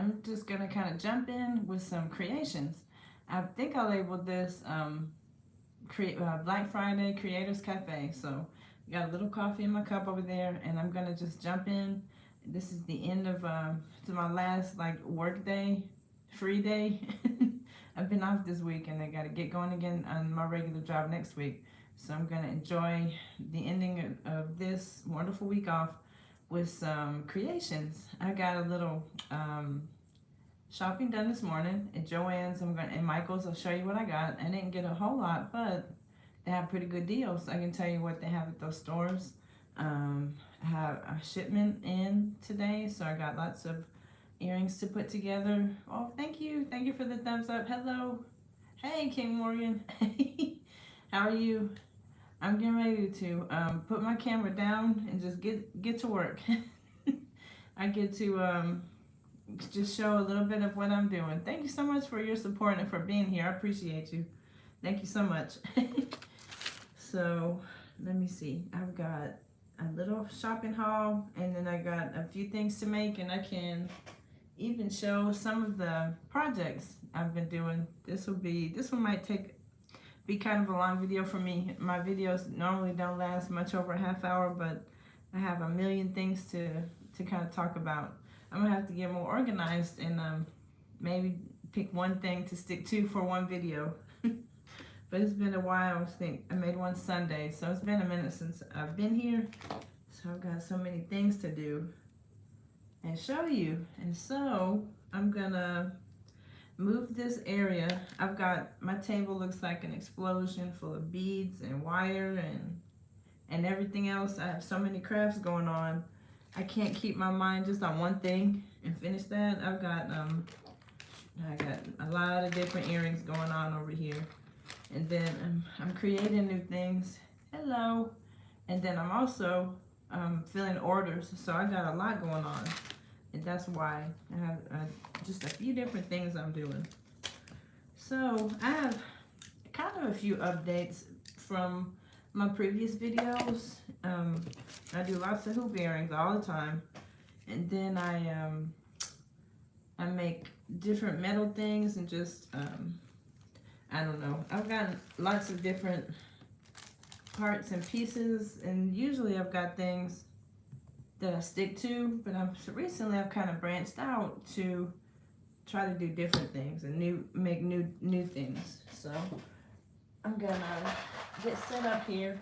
I'm just gonna kind of jump in with some creations. I think I labeled this Black Friday Creators Cafe. So I got a little coffee in my cup over there, and I'm gonna just jump in. This is the end of to my last like work day, free day. I've been off this week, and I gotta get going again on my regular job next week. So I'm gonna enjoy the ending of this wonderful week off with some creations. I got a little shopping done this morning at JoAnn's. And Michael's. I'll show you what I got. I didn't get a whole lot, but they have pretty good deals. I can tell you what they have at those stores. I have a shipment in today, so I got lots of earrings to put together. Oh, thank you for the thumbs up. Hello, hey King Morgan. How are you? I'm getting ready to put my camera down and just get to work. I get to just show a little bit of what I'm doing. Thank you so much for your support and for being here. I appreciate you. Thank you so much. So let me see. I've got a little shopping haul, and then I got a few things to make, and I can even show some of the projects I've been doing. This one might be kind of a long video for me. My videos normally don't last much over a half hour, but I have a million things to kind of talk about. I'm gonna have to get more organized and maybe pick one thing to stick to for one video. But it's been a while. I made one Sunday, so it's been a minute since I've been here. So I've got so many things to do and show you. And so I'm gonna move this area. I've got, my table looks like an explosion full of beads and wire and everything else. I have so many crafts going on. I can't keep my mind just on one thing and finish that. I got a lot of different earrings going on over here. And then I'm creating new things. Hello. And then I'm also filling orders. So I got a lot going on. And that's why I have just a few different things I'm doing. So I have kind of a few updates from my previous videos. I do lots of hoop earrings all the time. And then I make different metal things and just I don't know. I've got lots of different parts and pieces, and usually I've got things that I stick to, but recently I've kind of branched out to try to do different things and make new things. So I'm gonna get set up here.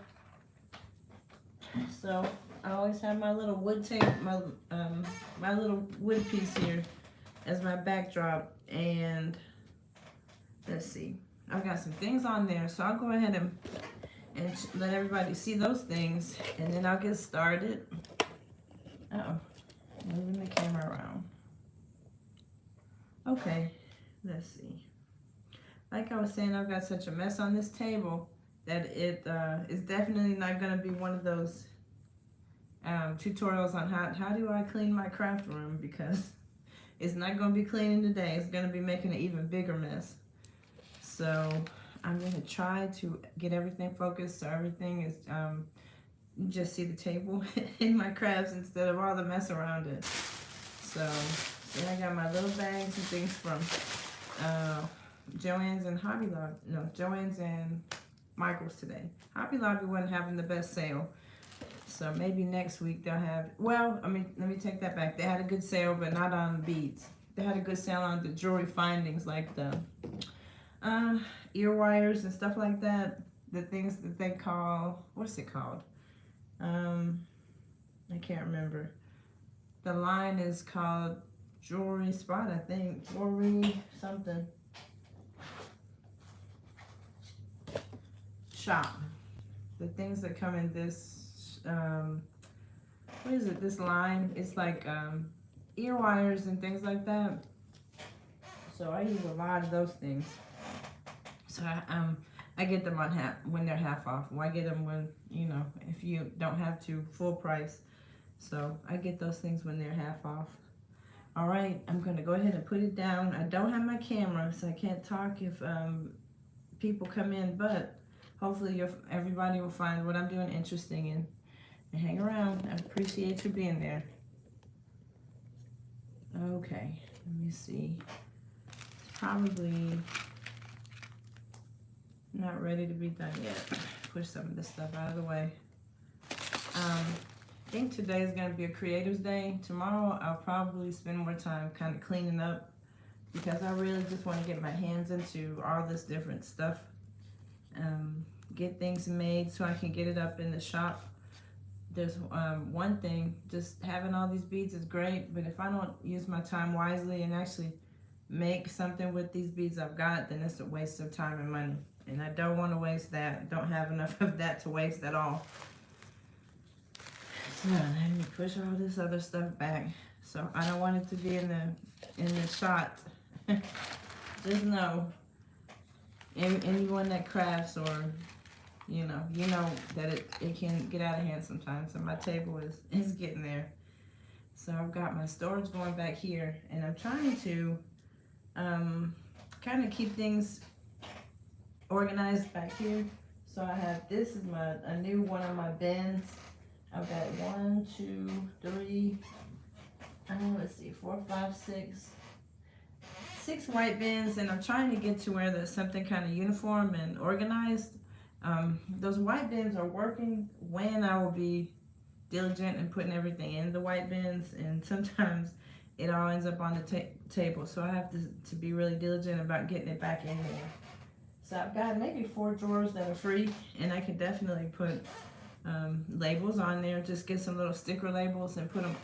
So I always have my little wood tape, my little wood piece here as my backdrop, and let's see. I've got some things on there, so I'll go ahead and let everybody see those things, and then I'll get started. Uh-oh, moving the camera around. Okay, let's see. Like I was saying, I've got such a mess on this table that it is definitely not going to be one of those tutorials on how do I clean my craft room, because it's not going to be cleaning today. It's going to be making an even bigger mess. So I'm going to try to get everything focused so everything is, you just see the table in my crafts instead of all the mess around it. So then I got my little bags and things from JoAnn's and Hobby Lobby. No, JoAnn's and Michael's today. Hobby Lobby wasn't having the best sale. So maybe next week they'll have, well, I mean, let me take that back. They had a good sale, but not on beads. They had a good sale on the jewelry findings, like the ear wires and stuff like that. The things that they call, what's it called? I can't remember. The line is called Jewelry Spot, I think. Jewelry something. Shop. The things that come in this, what is it? This line. It's like ear wires and things like that. So I use a lot of those things. So I get them on when they're half off. Well, I get them when, you know, if you don't have to, full price. So I get those things when they're half off. All right, I'm gonna go ahead and put it down. I don't have my camera, so I can't talk if people come in, but hopefully everybody will find what I'm doing interesting and hang around. I appreciate you being there. Okay, Let me see. It's probably not ready to be done yet. Push some of this stuff out of the way. I think today is going to be a creator's day. Tomorrow I'll probably spend more time kind of cleaning up because I really just want to get my hands into all this different stuff. Get things made so I can get it up in the shop. There's one thing, just having all these beads is great, but if I don't use my time wisely and actually make something with these beads I've got, then it's a waste of time and money. And I don't want to waste that. Don't have enough of that to waste at all. So let me push all this other stuff back. So I don't want it to be in the shot. Just know, anyone that crafts or you know that it can get out of hand sometimes. And my table is getting there. So I've got my storage going back here, and I'm trying to kind of keep things organized back here. So I have, this is a new one of my bins. I've got 1, 2, 3, let's see, 4, 5, 6 white bins, and I'm trying to get to where there's something kind of uniform and organized. Those white bins are working when I will be diligent in putting everything in the white bins, and sometimes it all ends up on the table, so I have to be really diligent about getting it back in there. So I've got maybe 4 drawers that are free, and I can definitely put labels on there. Just get some little sticker labels and put them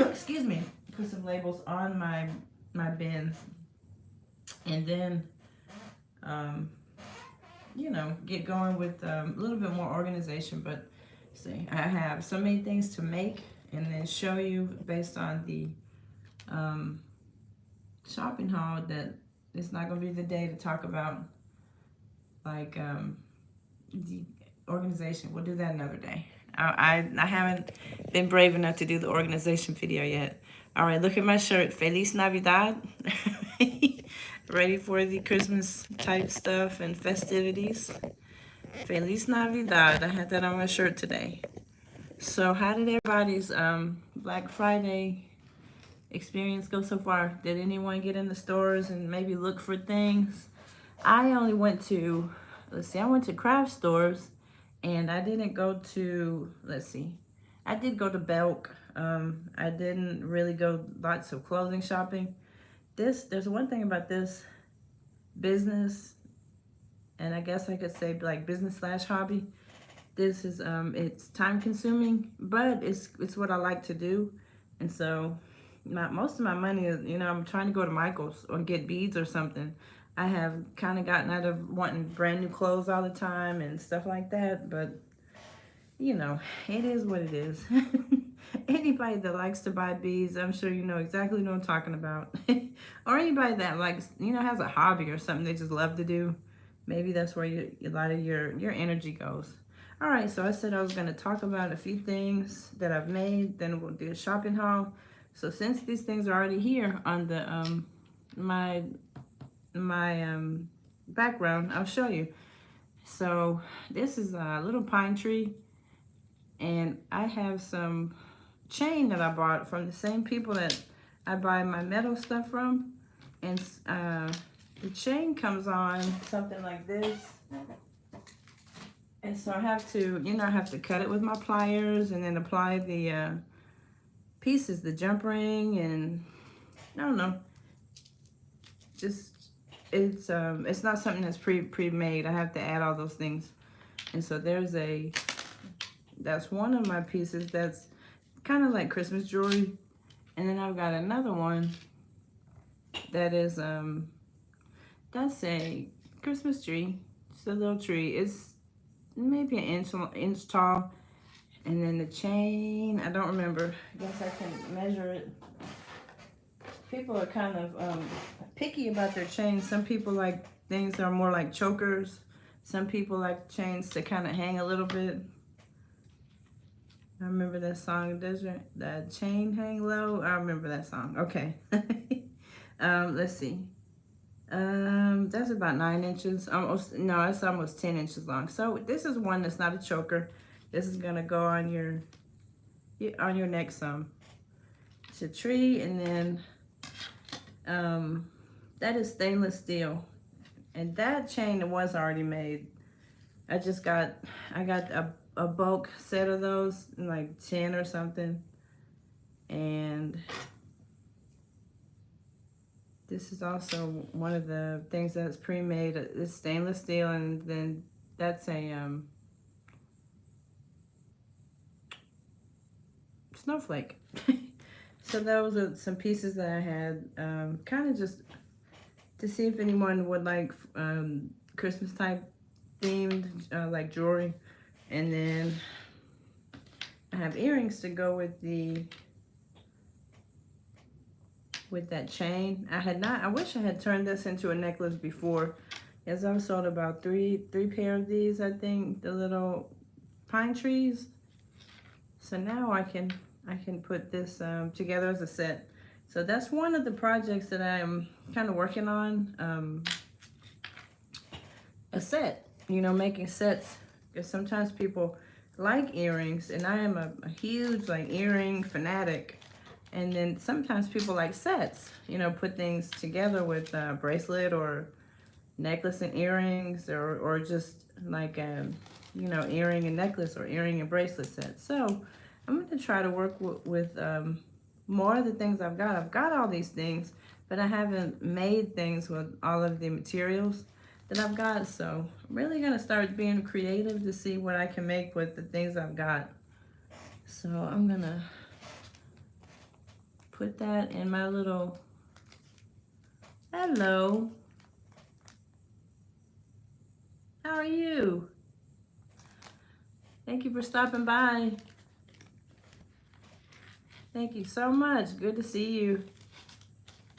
excuse me, put some labels on my bins, and then get going with a little bit more organization. But see, I have so many things to make and then show you based on the shopping haul that it's not going to be the day to talk about like the organization. We'll do that another day. I haven't been brave enough to do the organization video yet. All right, look at my shirt. Feliz Navidad. Ready for the Christmas type stuff and festivities. Feliz Navidad. I had that on my shirt today. So how did everybody's Black Friday experience go so far? Did anyone get in the stores and maybe look for things? I only went to, I went to craft stores, and I didn't go to, I did go to Belk. I didn't really go lots of clothing shopping. There's one thing about this business, and I guess I could say like business / hobby. This is it's time consuming, but it's what I like to do. And so most of my money is, I'm trying to go to Michael's or get beads or something. I have kind of gotten out of wanting brand new clothes all the time and stuff like that, but it is what it is. Anybody that likes to buy beads, I'm sure you know exactly what I'm talking about. Or anybody that likes, has a hobby or something they just love to do. Maybe that's where a lot of your energy goes. All right, so I said I was going to talk about a few things that I've made, then we'll do a shopping haul. So since these things are already here on the my background, I'll show you. So this is a little pine tree, and I have some chain that I bought from the same people that I buy my metal stuff from, and the chain comes on something like this, and so I have to, I have to cut it with my pliers and then apply the pieces, the jump ring, and I don't know, just it's not something that's pre-made. I have to add all those things, and so that's one of my pieces that's kind of like Christmas jewelry. And then I've got another one that is that's a Christmas tree. It's a little tree. It's maybe an inch tall. And then the chain, I don't remember. I guess I can measure it. People are kind of picky about their chains. Some people like things that are more like chokers. Some people like chains to kind of hang a little bit. I remember that song, that chain hang low. I remember that song. Okay. Let's see. That's about 9 inches. No, it's almost 10 inches long. So this is one that's not a choker. This is gonna go on your neck some to tree, and then that is stainless steel. And that chain was already made. I got a bulk set of those, like 10 or something. And this is also one of the things that's pre-made. It's stainless steel, and then that's a snowflake. So those are some pieces that I had, kind of just to see if anyone would like Christmas type themed like jewelry. And then I have earrings to go with that chain. I wish I had turned this into a necklace before, as I've sold about three pair of these, I think, the little pine trees. So now I can put this together as a set. So that's one of the projects that I'm kind of working on, a set, you know, making sets, because sometimes people like earrings, and I am a huge like earring fanatic. And then sometimes people like sets, you know, put things together with a bracelet or necklace and earrings, or just like you know, earring and necklace or earring and bracelet set. So I'm going to try to work with more of the things I've got. I've got all these things, but I haven't made things with all of the materials that I've got. So I'm really going to start being creative to see what I can make with the things I've got. So I'm going to put that in my little, hello, how are you? Thank you for stopping by. Thank you so much. Good to see you.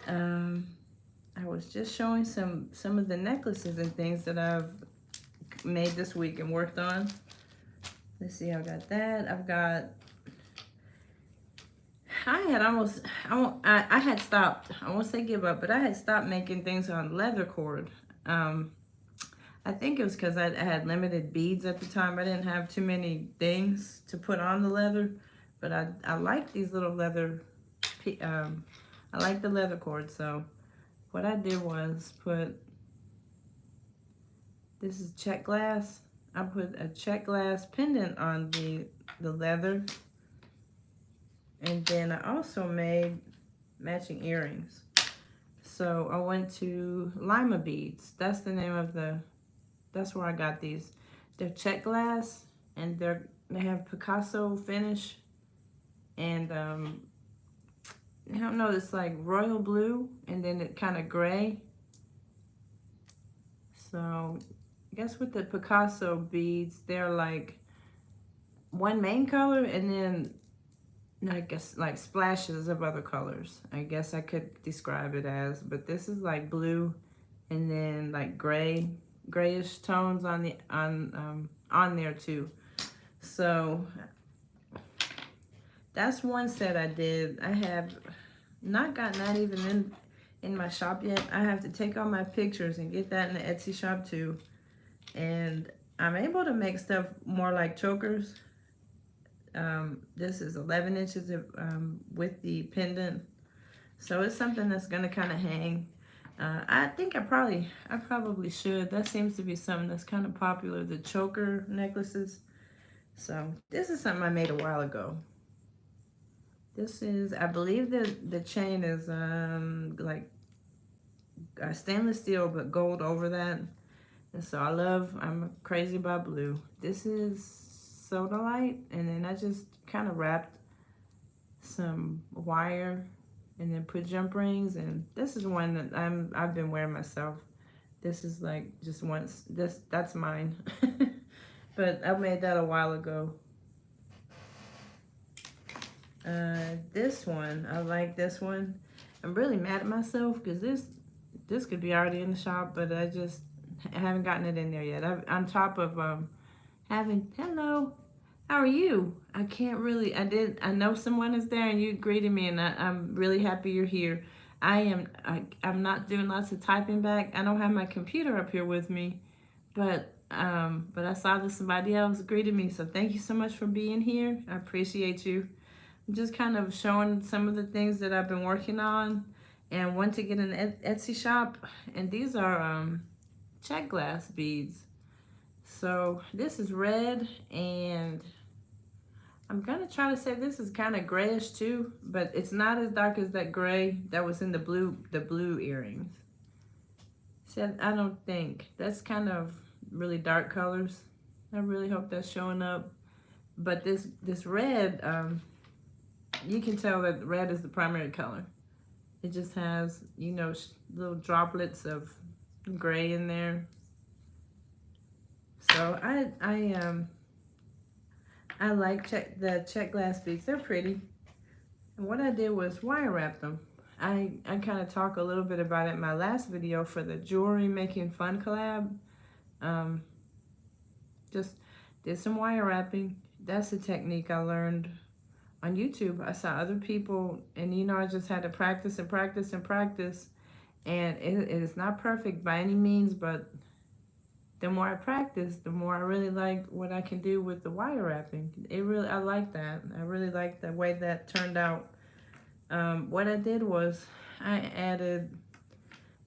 I was just showing some of the necklaces and things that I've made this week and worked on. Let's see, I've got that. I've got, I had stopped, I won't say give up, but I had stopped making things on leather cord. I think it was because I had limited beads at the time. I didn't have too many things to put on the leather, but I like these little leather, I like the leather cord. So what I did was put, this is check glass. I put a check glass pendant on the leather. And then I also made matching earrings. So I went to Lima Beads. That's the name of that's where I got these. They're check glass, and they have Picasso finish. And I don't know, it's like royal blue, and then it kind of gray. So I guess with the Picasso beads, they're like one main color, and then I guess like splashes of other colors. I guess I could describe it as, but this is like blue, and then like grayish tones on there too. So that's one set I did. I have not gotten that even in my shop yet. I have to take all my pictures and get that in the Etsy shop too. And I'm able to make stuff more like chokers. This is 11 inches with the pendant. So it's something that's gonna kind of hang. I think I probably should. That seems to be something that's kind of popular, the choker necklaces. So this is something I made a while ago. This is, I believe the chain is like stainless steel, but gold over that. And so I'm crazy about blue. This is soda light, and then I just kind of wrapped some wire and then put jump rings. And this is one that I've been wearing myself. This is like just once, that's mine. But I made that a while ago. This one, I like this one. I'm really mad at myself because this could be already in the shop, but I haven't gotten it in there yet. On top of hello, how are you? I know someone is there and you greeted me, and I'm really happy you're here. I'm not doing lots of typing back. I don't have my computer up here with me, but I saw that somebody else greeted me, so thank you so much for being here. I appreciate you. just kind of showing some of the things that I've been working on and want to get an Etsy shop. And these are check glass beads. So this is red, and I'm gonna try to say this is kind of grayish too, but it's not as dark as that gray that was in the blue earrings. See, I don't think that's kind of really dark colors. I really hope that's showing up. But this red, you can tell that red is the primary color. It just has, you know, little droplets of gray in there. So I like the check glass beads. They're pretty. And what I did was wire wrap them. I kind of talk a little bit about it in my last video for the jewelry making fun collab. Just did some wire wrapping. That's a technique I learned on YouTube. I saw other people, and you know, I just had to practice and practice and practice. And it is not perfect by any means, but the more I practice, the more I really like what I can do with the wire wrapping. I like that. I really like the way that turned out. What I did was I added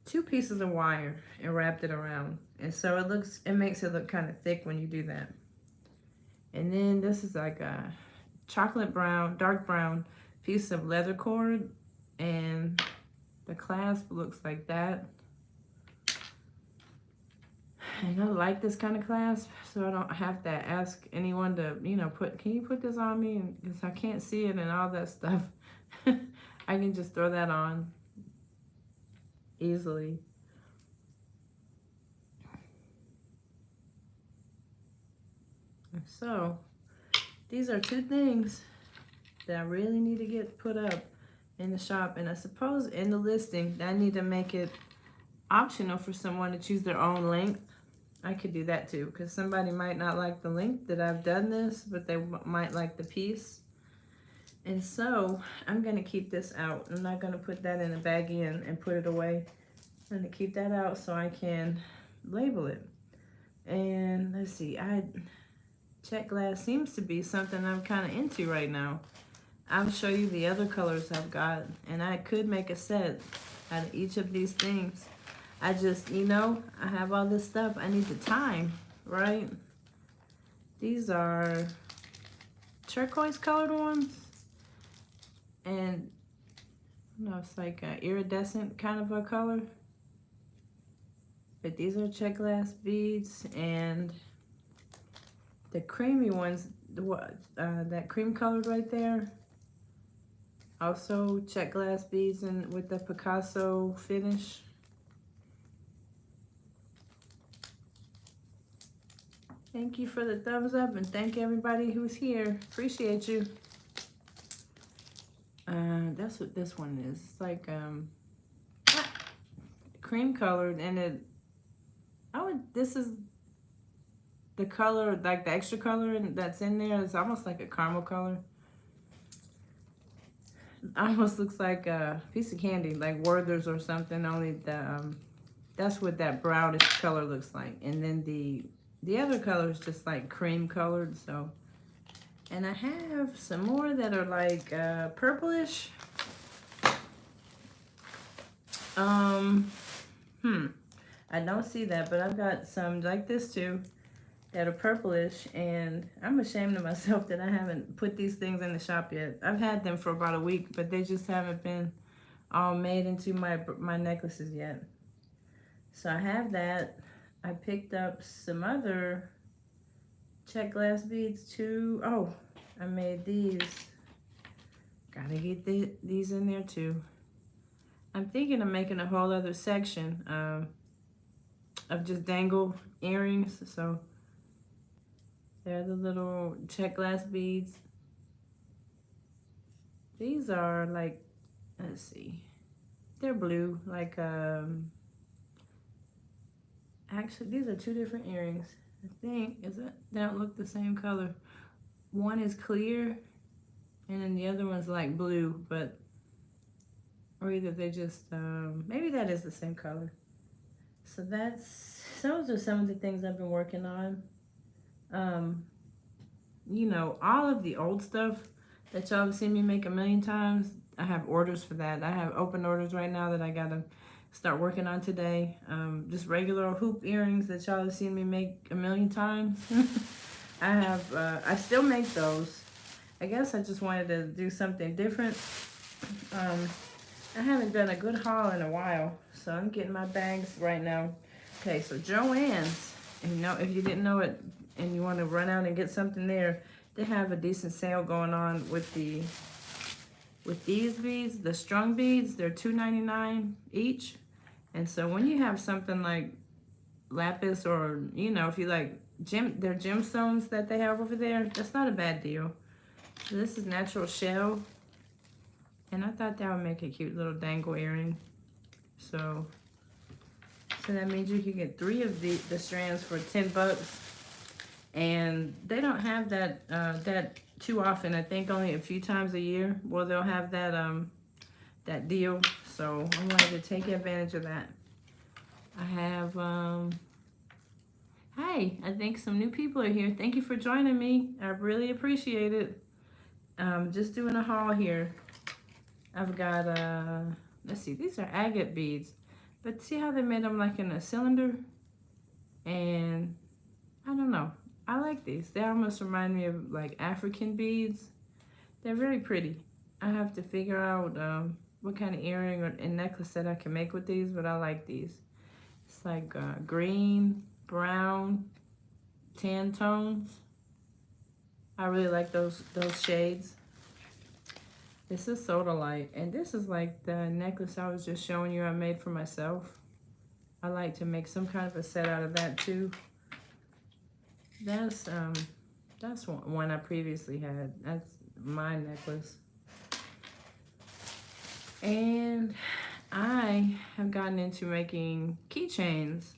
2 pieces of wire and wrapped it around. And so it makes it look kind of thick when you do that. And then this is like a chocolate brown, dark brown piece of leather cord, and the clasp looks like that. And I like this kind of clasp, so I don't have to ask anyone to, you know, can you put this on me? Because I can't see it and all that stuff. I can just throw that on easily. So these are 2 things that I really need to get put up in the shop, and I suppose in the listing I need to make it optional for someone to choose their own length. I could do that too, because somebody might not like the length that I've done this, but they might like the piece. And so I'm going to keep this out. I'm not going to put that in a baggie and put it away. I'm going to keep that out so I can label it. And let's see, check glass seems to be something I'm kind of into right now. I'll show you the other colors I've got, and I could make a set out of each of these things. I just, you know, I have all this stuff. I need the time, right? These are turquoise colored ones. And, you know, it's like an iridescent kind of a color. But these are check glass beads, and the creamy ones, that cream colored right there, also check glass beads and with the Picasso finish. Thank you for the thumbs up, and thank everybody who's here. Appreciate you. That's what this one is. It's like cream colored, and this is the color, like the extra color that's in there is almost like a caramel color. Almost looks like a piece of candy, like Werther's or something, only that's what that brownish color looks like. And then the other color is just like cream colored. So, and I have some more that are like purplish. I don't see that, but I've got some like this too that are purplish, and I'm ashamed of myself that I haven't put these things in the shop yet. I've had them for about a week, but they just haven't been all made into my necklaces yet. So I have that. I picked up some other check glass beads too. Oh, I made these. Gotta get these in there too. I'm thinking of making a whole other section of just dangle earrings. So they're the little check glass beads. These are like, let's see, they're blue, like actually these are 2 different earrings. I think, they don't look the same color. One is clear and then the other one's like blue, but or either they just maybe that is the same color. So those are some of the things I've been working on. You know, all of the old stuff that y'all have seen me make a million times. I have orders for that. I have open orders right now that I gotta start working on today. Just regular hoop earrings that y'all have seen me make a million times. I still make those. I guess I just wanted to do something different. I haven't done a good haul in a while, so I'm getting my bags right now. Okay, so JoAnn's, and if you didn't know it and you want to run out and get something there, they have a decent sale going on with these beads, the strung beads. They're $2.99 each. And so when you have something like lapis, or if you like their gemstones that they have over there, that's not a bad deal. So this is natural shell, and I thought that would make a cute little dangle earring. So that means you can get 3 of the strands for $10, and they don't have that too often. I think only a few times a year. Well, they'll have that deal. So I wanted to take advantage of that. I have hi, I think some new people are here. Thank you for joining me. I really appreciate it. Just doing a haul here. I've got let's see, these are agate beads, but see how they made them like in a cylinder? And I don't know, I like these. They almost remind me of like African beads. They're very pretty. I have to figure out what kind of earring and necklace that I can make with these, but I like these. It's like green, brown, tan tones. I really like those shades. This is Soda Light, and this is like the necklace I was just showing you I made for myself. I like to make some kind of a set out of that too. That's one I previously had. That's my necklace. And I have gotten into making keychains.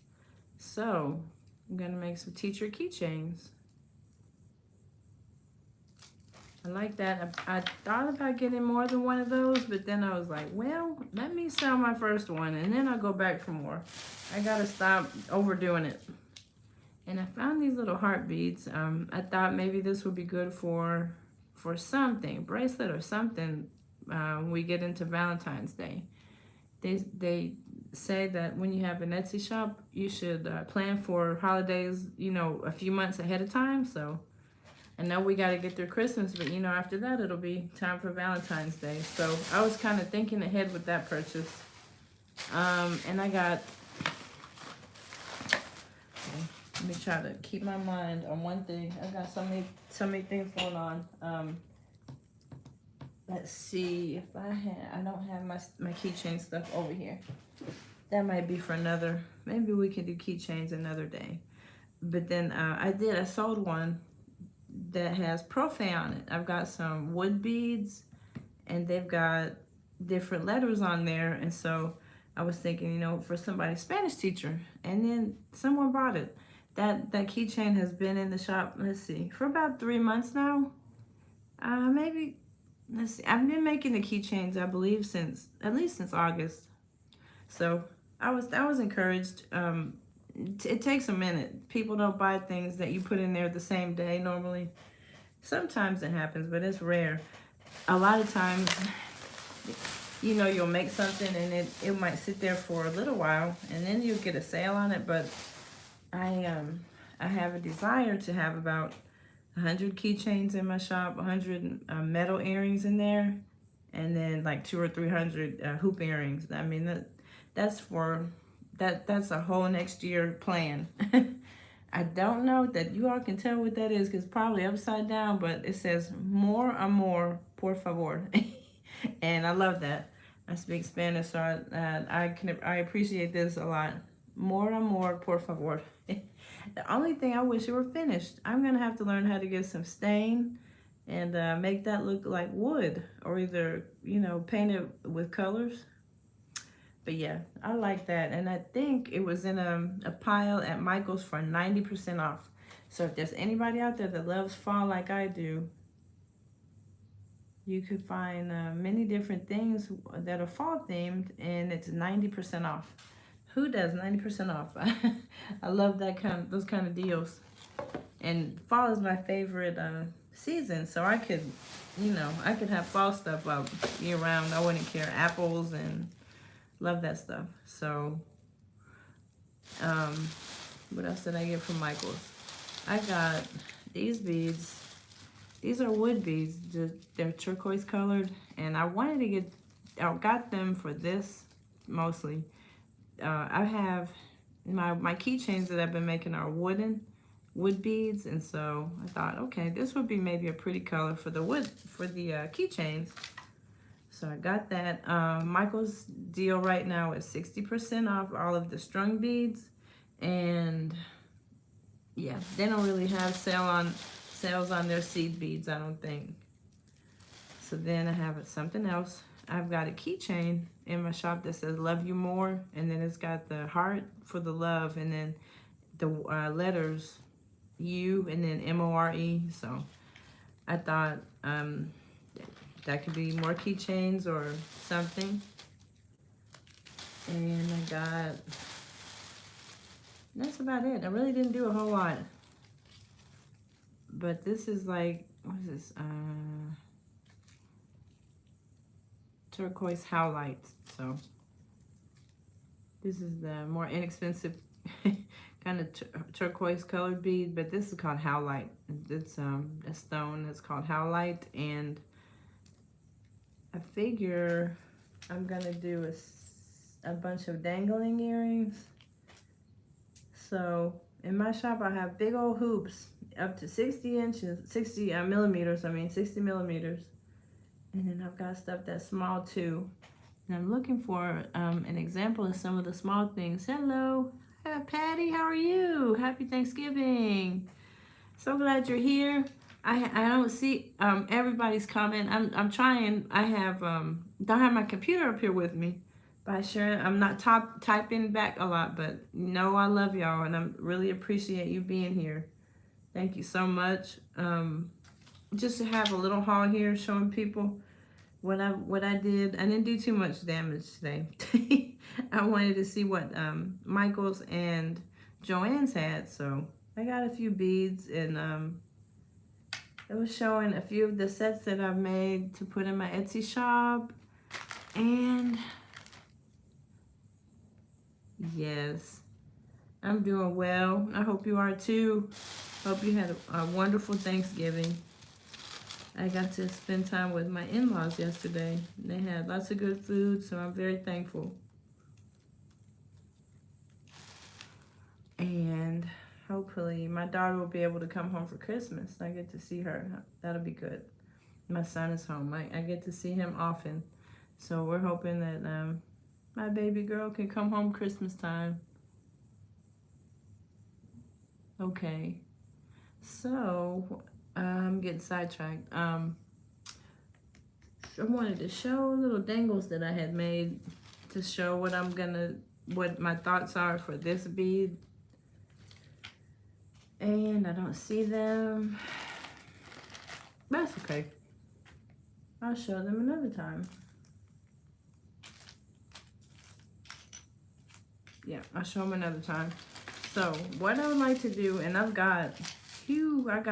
So I'm gonna make some teacher keychains. I like that. I thought about getting more than one of those, but then I was like, well, let me sell my first one and then I'll go back for more. I gotta stop overdoing it. And I found these little heart beads. I thought maybe this would be good for something, bracelet or something, when we get into Valentine's Day. They say that when you have an Etsy shop, you should plan for holidays, a few months ahead of time. So I know we got to get through Christmas, but after that, it'll be time for Valentine's Day. So I was kind of thinking ahead with that purchase. And I got, okay, let me try to keep my mind on one thing. I've got so many things going on. Let's see if I don't have my keychain stuff over here. That might be for maybe we can do keychains another day. But then I sold one that has profane on it. I've got some wood beads, and they've got different letters on there. And so I was thinking, for somebody's Spanish teacher, and then someone bought it. That keychain has been in the shop, let's see, for about 3 months now. Maybe, let's see, I've been making the keychains, I believe, at least since August. So I was encouraged. It takes a minute. People don't buy things that you put in there the same day normally. Sometimes it happens, but it's rare. A lot of times, you'll make something and it might sit there for a little while, and then you'll get a sale on it. But I have a desire to have about 100 keychains in my shop, 100 metal earrings in there, and then like 200 or 300 hoop earrings. I mean, that's a whole next year plan. I don't know that you all can tell what that is, because it's probably upside down, but it says more amor, por favor. And I love that. I speak Spanish, so I appreciate this a lot. More amor, por favor. The only thing I wish it were finished. I'm gonna have to learn how to get some stain and make that look like wood, or either paint it with colors. But yeah, I like that. And I think it was in a pile at Michael's for 90% off. So if there's anybody out there that loves fall like I do, you could find many different things that are fall themed, and it's 90% off. Who does 90% off? I love those kind of deals. And fall is my favorite season, so I could, you know, I could have fall stuff up year round. I wouldn't care. Apples and love that stuff. So, what else did I get from Michael's? I got these beads. These are wood beads. They're turquoise colored, and I wanted to get, I got them for this mostly. I have my keychains that I've been making are wood beads, and so I thought, okay, this would be maybe a pretty color for the wood, for the keychains. So I got that. Michael's deal right now is 60% off all of the strung beads, and yeah, they don't really have sales on their seed beads, I don't think. So then I have something else. I've got a keychain in my shop that says "Love You More," and then it's got the heart for the love, and then the letters U, and then MORE. So I thought that could be more keychains or something. And I got, that's about it. I really didn't do a whole lot. But this is like, what is this? Turquoise howlite. So this is the more inexpensive kind of turquoise colored bead, but this is called howlite. It's a stone that's called howlite, and I figure I'm gonna do a bunch of dangling earrings. So in my shop I have big old hoops up to 60 millimeters, and then I've got stuff that's small too. And I'm looking for an example of some of the small things. Hello, Patty, how are you? Happy Thanksgiving. So glad you're here. I don't see everybody's comment. I'm trying. I have don't have my computer up here with me. By sharing, I'm not typing back a lot, but you know I love y'all, and I really appreciate you being here. Thank you so much. Just to have a little haul here showing people what I did. I didn't do too much damage today. I wanted to see what Michael's and JoAnn's had, so I got a few beads, and it was showing a few of the sets that I've made to put in my Etsy shop. And yes, I'm doing well. I hope you are too. Hope you had a wonderful Thanksgiving. I got to spend time with my in-laws yesterday. They had lots of good food, so I'm very thankful. And hopefully my daughter will be able to come home for Christmas. I get to see her. That'll be good. My son is home. I get to see him often. So we're hoping that my baby girl can come home Christmas time. Okay. So I'm getting sidetracked. I wanted to show little dangles that I had made to show what my thoughts are for this bead. And I don't see them. That's okay. I'll show them another time. Yeah, I'll show them another time. So what I would like to do, and I got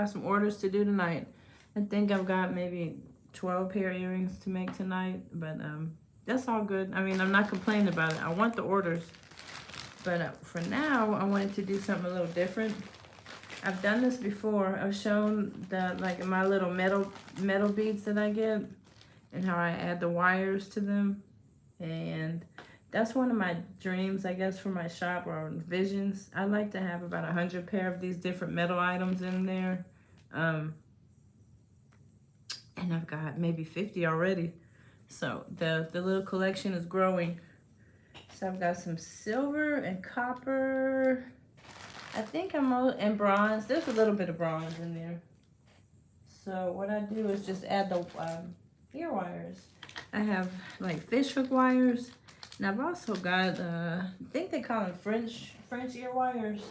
some orders to do tonight. I think I've got maybe 12 pair of earrings to make tonight, but that's all good. I mean, I'm not complaining about it. I want the orders, but for now, I wanted to do something a little different. I've done this before. I've shown my little metal beads that I get and how I add the wires to them, and that's one of my dreams, I guess, for my shop, or visions. I'd like to have about 100 pair of these different metal items in there. And I've got maybe 50 already. So the little collection is growing. So I've got some silver and copper. I think and bronze. There's a little bit of bronze in there. So what I do is just add the ear wires. I have like fish hook wires. And I've also got, I think they call them French ear wires.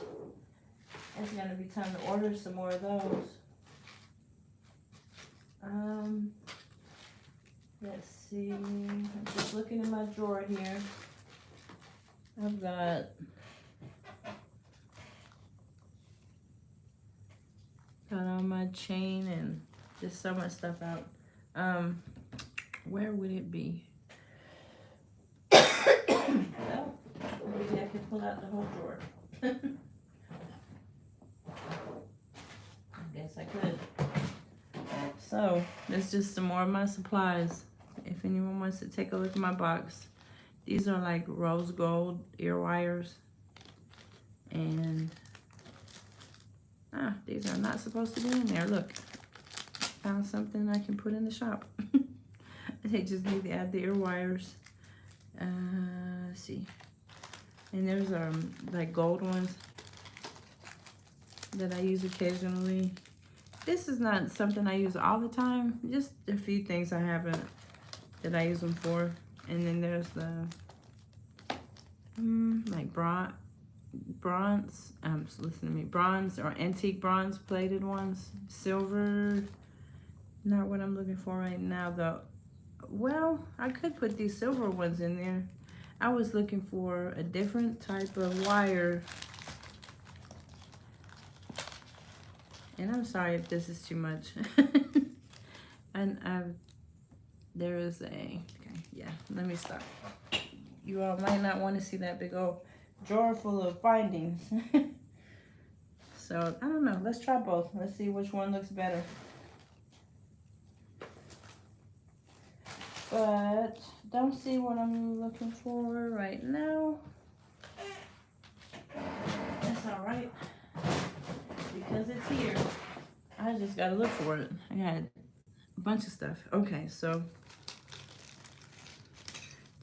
It's gonna be time to order some more of those. Let's see. I'm just looking in my drawer here. I've got on my chain and Just so much stuff out. Where would it be? Well, maybe I could pull out the whole drawer. I guess I could. So, there's just some more of my supplies. If anyone wants to take a look at my box. These are like rose gold ear wires. And, these are not supposed to be in there. Look, found something I can put in the shop. They just need to add the ear wires. Let's see. And there's like gold ones that I use occasionally. This is not something I use all the time. Just a few things I haven't that I use them for. And then there's the like bronze. Listen to me. Bronze or antique bronze plated ones. Silver. Not what I'm looking for right now though. Well, I could put these silver ones in there. I was looking for a different type of wire. And I'm sorry if this is too much. And there is okay, yeah, let me stop. You all might not want to see that big old drawer full of findings. So, I don't know. Let's try both. Let's see which one looks better. But don't see what I'm looking for right now. That's all right. Because it's here. I just gotta look for it. I got a bunch of stuff. Okay, so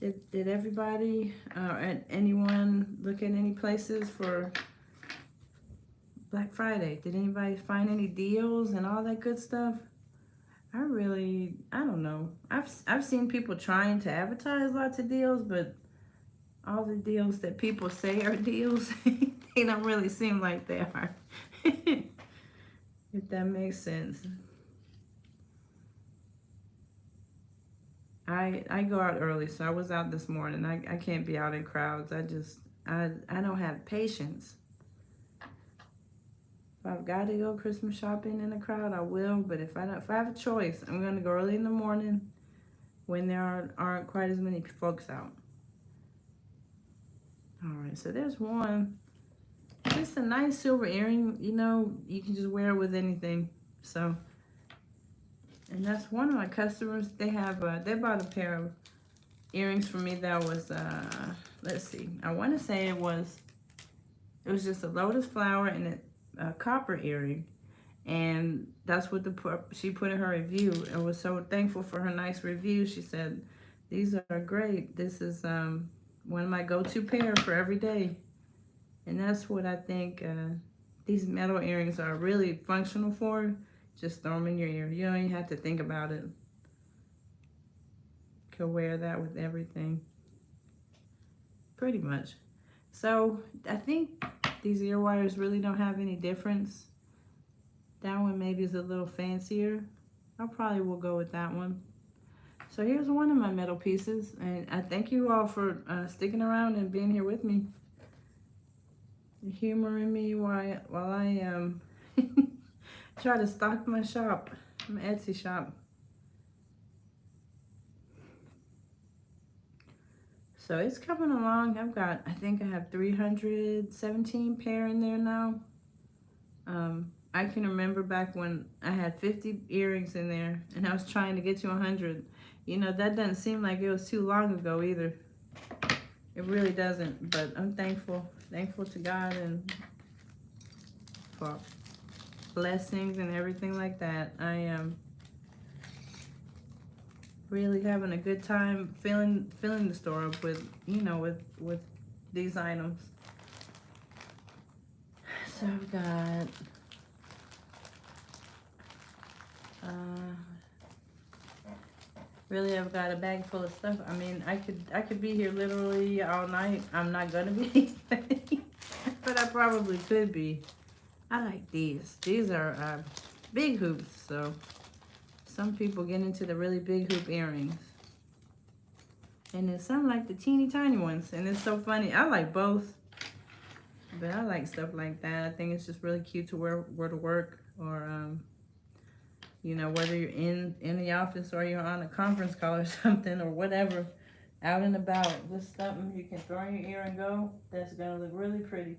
did everybody anyone look at any places for Black Friday? Did anybody find any deals and all that good stuff? I don't know. I've seen people trying to advertise lots of deals, but all the deals that people say are deals, they don't really seem like they are. If that makes sense. I go out early, so I was out this morning. I can't be out in crowds. I don't have patience. If I've got to go Christmas shopping in a crowd, I will. But if I have a choice, I'm going to go early in the morning when there aren't quite as many folks out. All right, so there's one. Just a nice silver earring. You know, you can just wear it with anything. So, and that's one of my customers. They bought a pair of earrings for me that was, let's see. I want to say it was just a lotus flower and a copper earring, and that's what she put in her review. I was so thankful for her nice review. She said, "These are great. This is one of my go-to pair for every day," and that's what I think these metal earrings are really functional for. Just throw them in your ear. You don't even have to think about it. Could wear that with everything, pretty much. So I think these ear wires really don't have any difference. That one maybe is a little fancier. I probably will go with that one. So here's one of my metal pieces, and I thank you all for sticking around and being here with me, humoring me while I try to stock my shop, my Etsy shop. So it's coming along. I think I have 317 pair in there now. I can remember back when I had 50 earrings in there and I was trying to get to 100. You know, that doesn't seem like it was too long ago either. It really doesn't, but I'm thankful to God and for blessings and everything like that. I am really having a good time filling the store up with, you know, with these items. So I've got really, I've got a bag full of stuff. I mean, I could be here literally all night. I'm not gonna be, but I probably could be. I like these. These are big hoops, so some people get into the really big hoop earrings. And then some like the teeny tiny ones, and it's so funny. I like both, but I like stuff like that. I think it's just really cute to wear to work, or You know, whether you're in the office or you're on a conference call or something or whatever, out and about, just something you can throw in your ear and go. That's gonna look really pretty.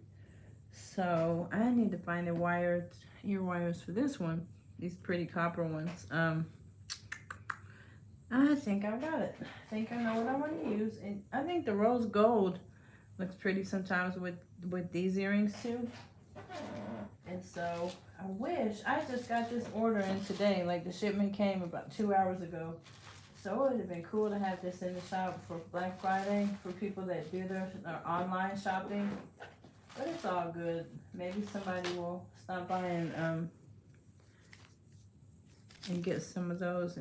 So I need to find the ear wires for this one. These pretty copper ones. I think I got it. I think I know what I want to use, and I think the rose gold looks pretty sometimes with these earrings too. And so I wish I just got this order in today. Like the shipment came about 2 hours ago. So it would have been cool to have this in the shop for Black Friday for people that do their online shopping. But it's all good. Maybe somebody will stop by and get some of those.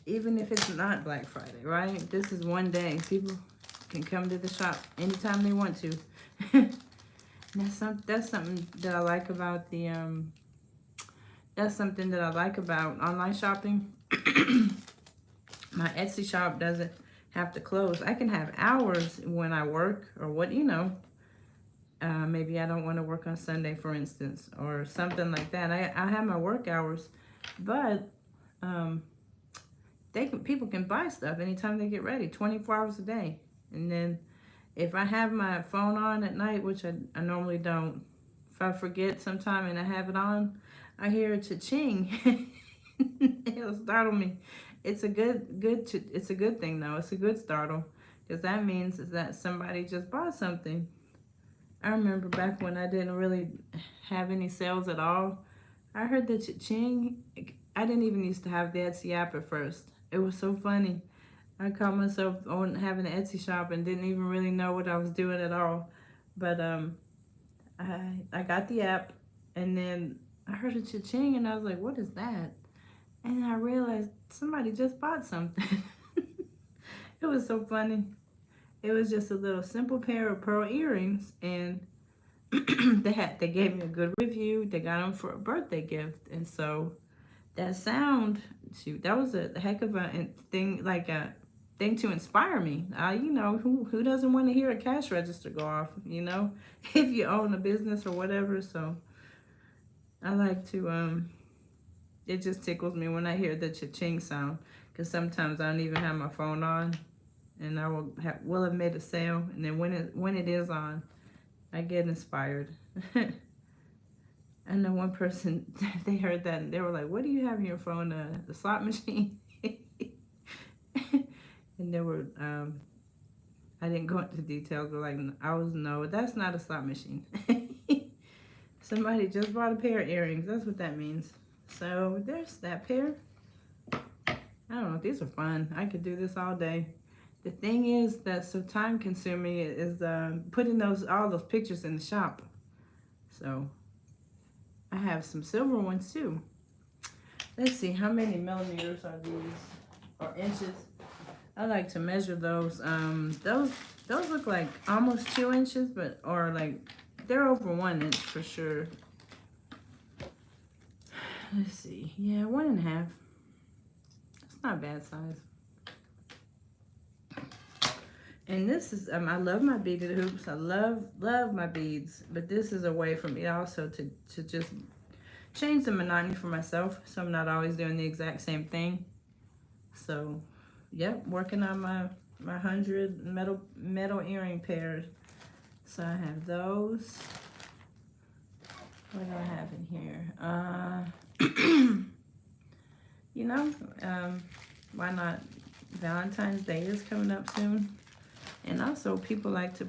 Even if it's not Black Friday, right? This is one day. People can come to the shop anytime they want to. That's something that I like about the that's something that I like about online shopping. My Etsy shop doesn't have to close. I can have hours when I work or what, you know. Maybe I don't want to work on Sunday, for instance, or something like that. I have my work hours, but people can buy stuff anytime they get ready, 24 hours a day. And then if I have my phone on at night, which I normally don't, if I forget sometime and I have it on, I hear a cha-ching. It'll startle me. It's a it's a good thing though. It's a good startle, because that means is that somebody just bought something. I remember back when I didn't really have any sales at all, I heard the cha-ching. I didn't even used to have the Etsy app at first. It was so funny. I caught myself on having an Etsy shop and didn't even really know what I was doing at all. But I got the app, and then I heard a cha-ching, and I was like, what is that? And I realized somebody just bought something. It was so funny. It was just a little simple pair of pearl earrings, and they gave me a good review. They got them for a birthday gift, and so that sound, shoot, that was a heck of a thing, like a thing to inspire me. You know, who doesn't want to hear a cash register go off, you know, if you own a business or whatever. So I like to, it just tickles me when I hear the cha-ching sound, because sometimes I don't even have my phone on, and I will have made a sale, and then when it is on, I get inspired. I know one person, they heard that and they were like, what do you have in your phone? The slot machine? And they were, I didn't go into details, but like, no, that's not a slot machine. Somebody just bought a pair of earrings. That's what that means. So there's that pair. I don't know, these are fun. I could do this all day. The thing is that's so time consuming is putting all those pictures in the shop. So I have some silver ones too. Let's see, how many millimeters are these, or inches? I like to measure those. Those look like almost 2 inches, but or like they're over 1 inch for sure. Let's see, yeah, 1.5. It's not a bad size. And this is, I love my beaded hoops. I love my beads. But this is a way for me also to just change the monotony for myself, so I'm not always doing the exact same thing. So, yep, working on my 100 metal earring pairs. So I have those. What do I have in here? You know, why not? Valentine's Day is coming up soon. And also people like to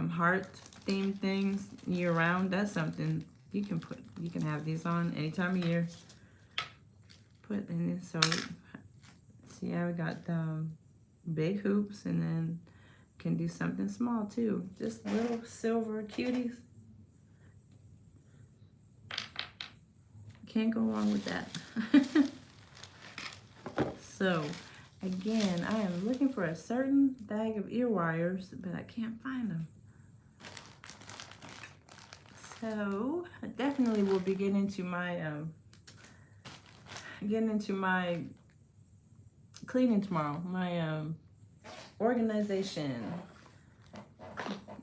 heart themed things year round. That's something you can have these on any time of year. Put in this, so see, I got big hoops, and then can do something small too. Just little silver cuties. Can't go wrong with that. So again, I am looking for a certain bag of ear wires, but I can't find them. So I definitely will be getting into my cleaning tomorrow. My organization.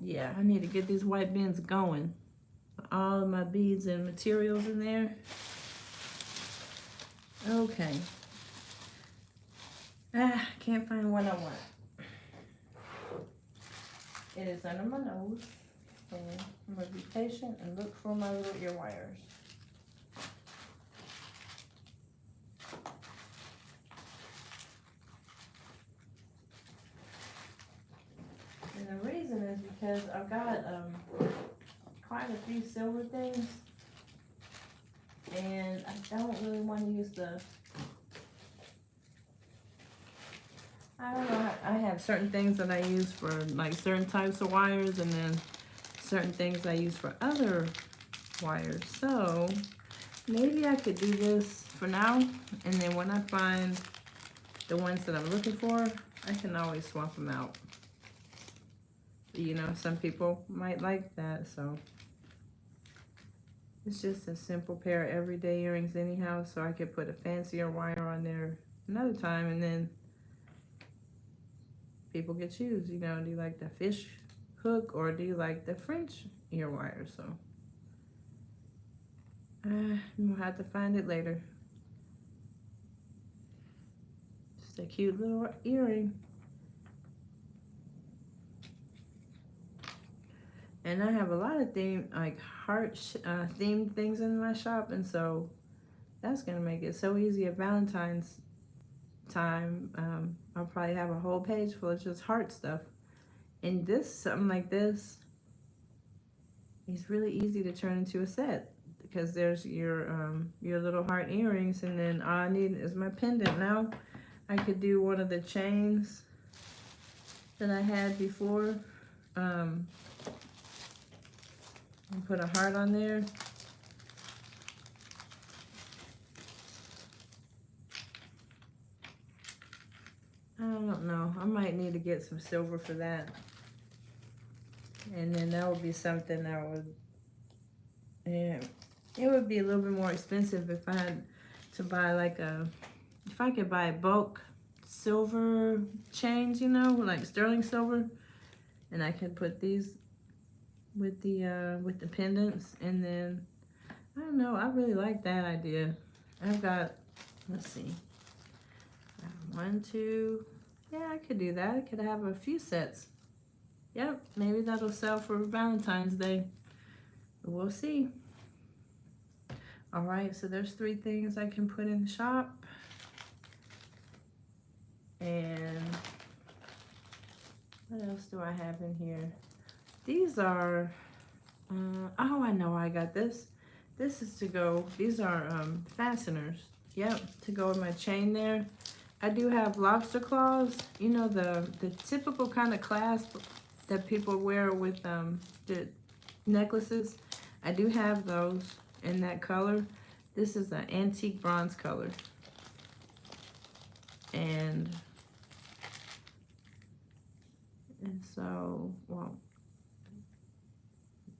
Yeah, I need to get these white bins going. All of my beads and materials in there. Okay. Can't find what I want. It is under my nose. And I'm going to be patient and look for my little ear wires. And the reason is because I've got quite a few silver things. And I don't really want to use the, I don't know, I have certain things that I use for like certain types of wires, and then certain things I use for other wires. So maybe I could do this for now, and then when I find the ones that I'm looking for, I can always swap them out. You know, some people might like that, so it's just a simple pair of everyday earrings anyhow, so I could put a fancier wire on there another time, and then people can choose, you know, do you like the fish hook or do you like the French ear wire? So we'll have to find it later. Just a cute little earring. And I have a lot of heart themed things in my shop, and so that's gonna make it so easy at Valentine's time. I'll probably have a whole page full of just heart stuff. And something like this is really easy to turn into a set, because there's your little heart earrings, and then all I need is my pendant. Now I could do one of the chains that I had before. And put a heart on there. I don't know. I might need to get some silver for that. And then that would be something that would, yeah, it would be a little bit more expensive if I had to buy if I could buy bulk silver chains, you know, like sterling silver, and I could put these with the pendants. And then I don't know, I really like that idea. I've got, let's see, 1, 2, yeah, I could do that. I could have a few sets. Yep, maybe that'll sell for Valentine's Day. We'll see. All right, so there's 3 things I can put in the shop. And what else do I have in here? These are, oh, I know I got this. This is to go, these are fasteners. Yep, to go with my chain there. I do have lobster claws, you know, the typical kind of clasp that people wear with the necklaces. I do have those in that color. This is an antique bronze color. And so, well,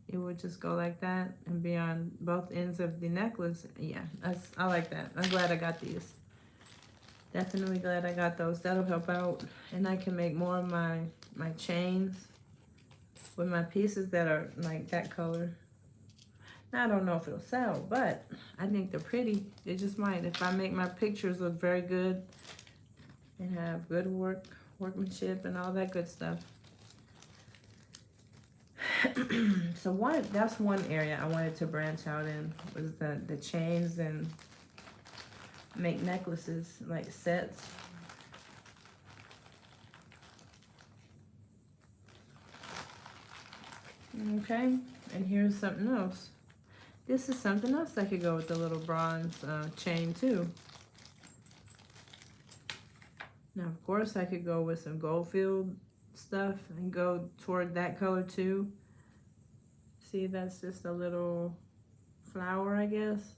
it would just go like that and be on both ends of the necklace. Yeah, I like that. I'm glad I got these. Definitely glad I got those. That'll help out. And I can make more of my chains with my pieces that are like that color. Now, I don't know if it'll sell, but I think they're pretty. It just might. If I make my pictures look very good and have good workmanship and all that good stuff. So that's one area I wanted to branch out in, was the chains and make necklaces, like sets. Okay, and here's something else. This is something else that could go with the little bronze chain too. Now, of course, I could go with some Goldfield stuff and go toward that color too. See, that's just a little flower, I guess.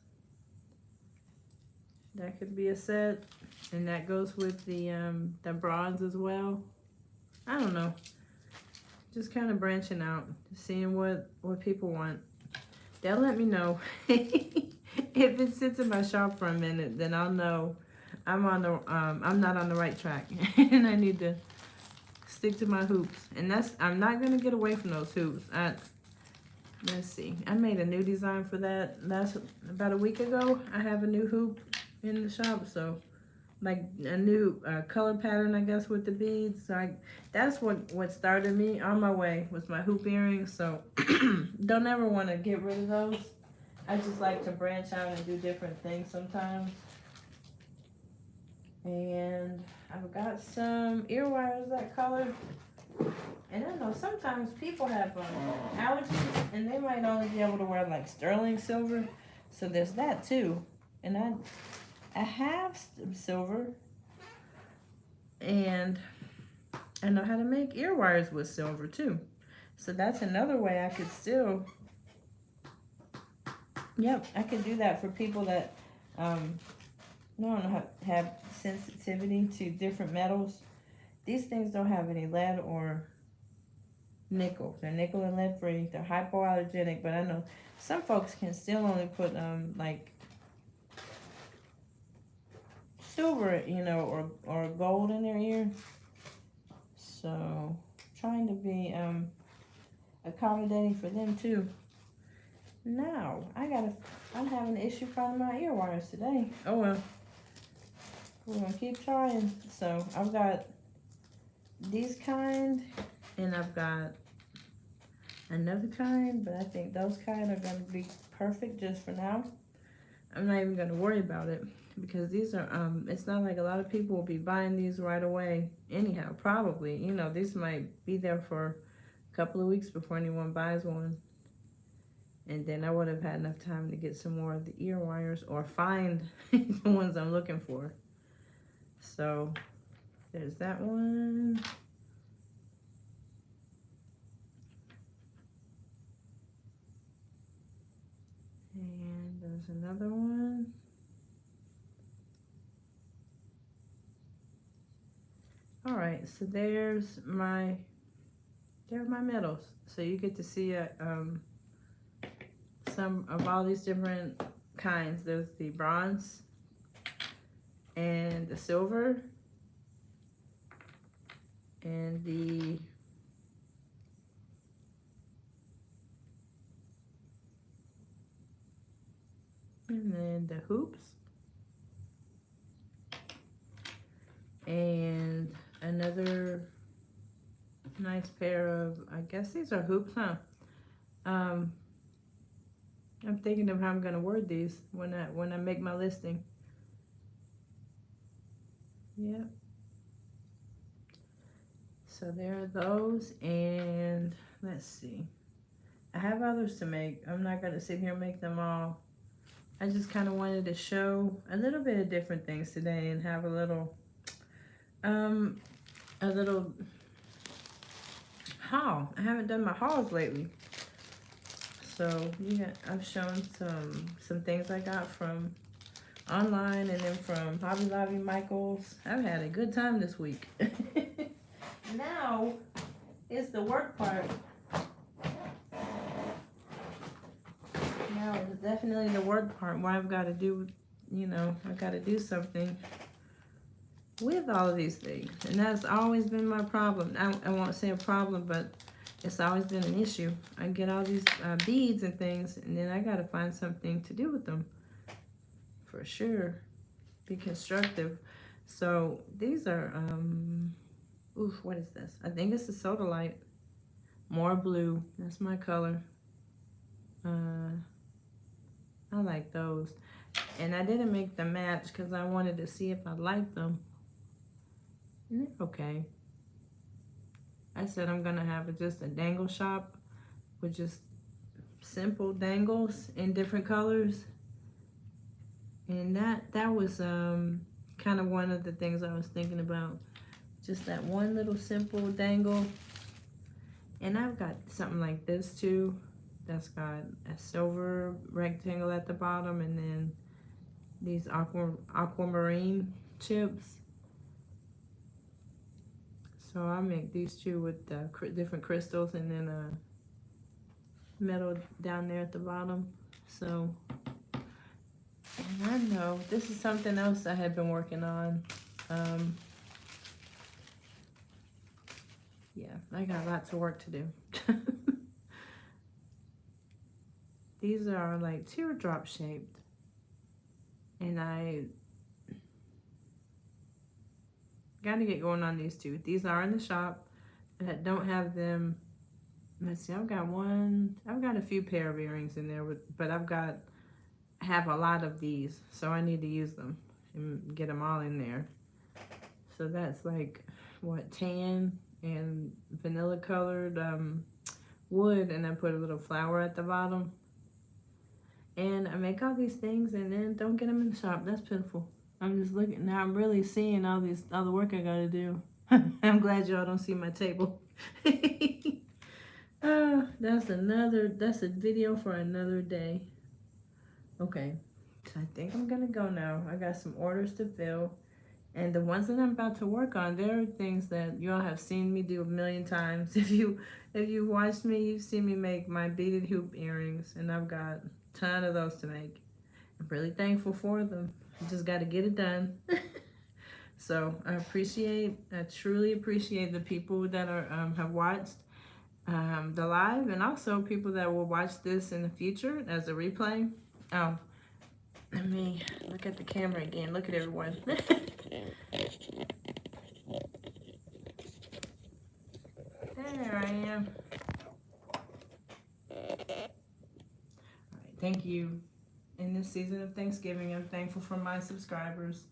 That could be a set, and that goes with the bronze as well. I don't know. Just kind of branching out, seeing what people want. They'll let me know. If it sits in my shop for a minute, then I'll know I'm not on the right track, and I need to stick to my hoops. And I'm not gonna get away from those hoops. Let's see. I made a new design for that. That's about a week ago. I have a new hoop in the shop, so like a new color pattern, I guess, with the beads. So that's what started me on my way was my hoop earrings. So don't ever want to get rid of those. I just like to branch out and do different things sometimes. And I've got some ear wires that color. And I know sometimes people have allergies and they might only be able to wear like sterling silver. So there's that too. And I have silver, and I know how to make ear wires with silver too. So that's another way I could still, yep, I could do that for people that don't know have sensitivity to different metals. These things don't have any lead or nickel. They're nickel and lead free. They're hypoallergenic, but I know some folks can still only put like silver, you know, or gold in their ear. So trying to be accommodating for them too. Now I'm having an issue finding my ear wires today. Oh well, we're gonna keep trying. So I've got these kind, and I've got another kind, but I think those kind are gonna be perfect just for now. I'm not even gonna worry about it because these are it's not like a lot of people will be buying these right away anyhow. Probably, you know, these might be there for a couple of weeks before anyone buys one, and then I would have had enough time to get some more of the ear wires or find the ones I'm looking for. So there's that one. And there's another one. All right, so they're my metals. So you get to see some of all these different kinds. There's the bronze and the silver and then the hoops and another nice pair of, I guess these are hoops, huh? I'm thinking of how I'm gonna word these when I make my listing. Yep. So there are those, and let's see. I have others to make. I'm not gonna sit here and make them all. I just kind of wanted to show a little bit of different things today and have a little haul. I haven't done my hauls lately. So yeah, I've shown some things I got from online and then from Hobby Lobby, Michael's. I've had a good time this week. Now is the work part. Now is definitely the work part where I've got to do, you know, I've got to do something with all of these things. And that's always been my problem. I won't say a problem, but it's always been an issue. I get all these beads and things, and then I got to find something to do with them. For sure. Be constructive. So these are, oof, what is this? I think it's the Soda Light. More blue. That's my color. I like those. And I didn't make them match because I wanted to see if I liked them. And they're okay. I said I'm going to have just a dangle shop with just simple dangles in different colors. And that was kind of one of the things I was thinking about. Just that one little simple dangle. And I've got something like this too. That's got a silver rectangle at the bottom and then these aquamarine chips. So I'll make these two with different crystals and then metal down there at the bottom. So, and I know this is something else I had been working on. Yeah, I got lots of work to do. These are like teardrop shaped. And I got to get going on these two. These are in the shop. I don't have them. Let's see, I've got a few pair of earrings in there, but have a lot of these, so I need to use them and get them all in there. So that's like, what, tan and vanilla colored wood, and I put a little flower at the bottom. And I make all these things and then don't get them in the shop. That's pitiful. I'm just looking, now I'm really seeing all the work I gotta do. I'm glad y'all don't see my table. That's a video for another day. Okay, so I think I'm gonna go now. I got some orders to fill. And the ones that I'm about to work on, there are things that you all have seen me do a million times. If you watched me, you've seen me make my beaded hoop earrings, and I've got a ton of those to make. I'm really thankful for them. I just got to get it done. So I truly appreciate the people that are have watched the live, and also people that will watch this in the future as a replay. Oh, let me look at the camera again. Look at everyone. There I am. All right, thank you. In this season of Thanksgiving, I'm thankful for my subscribers.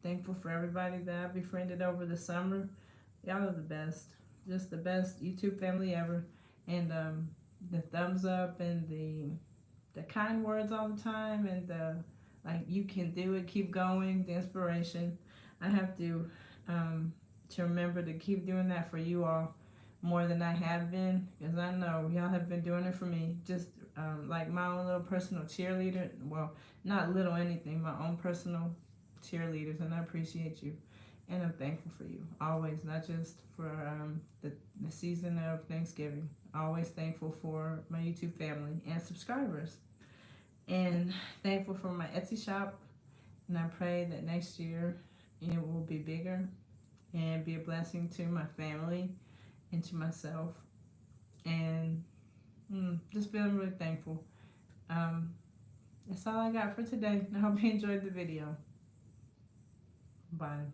Thankful for everybody that I befriended over the summer. Y'all are the best. Just the best YouTube family ever. And the thumbs up and the kind words all the time, and the like, you can do it, keep going, the inspiration. I have to remember to keep doing that for you all more than I have been, because I know y'all have been doing it for me. Just like my own little personal cheerleader. Well, not little anything, my own personal cheerleaders, and I appreciate you. And I'm thankful for you, always, not just for the season of Thanksgiving. Always thankful for my YouTube family and subscribers. And thankful for my Etsy shop. And I pray that next year it will be bigger and be a blessing to my family and to myself. And just feeling really thankful. That's all I got for today. I hope you enjoyed the video. Bye.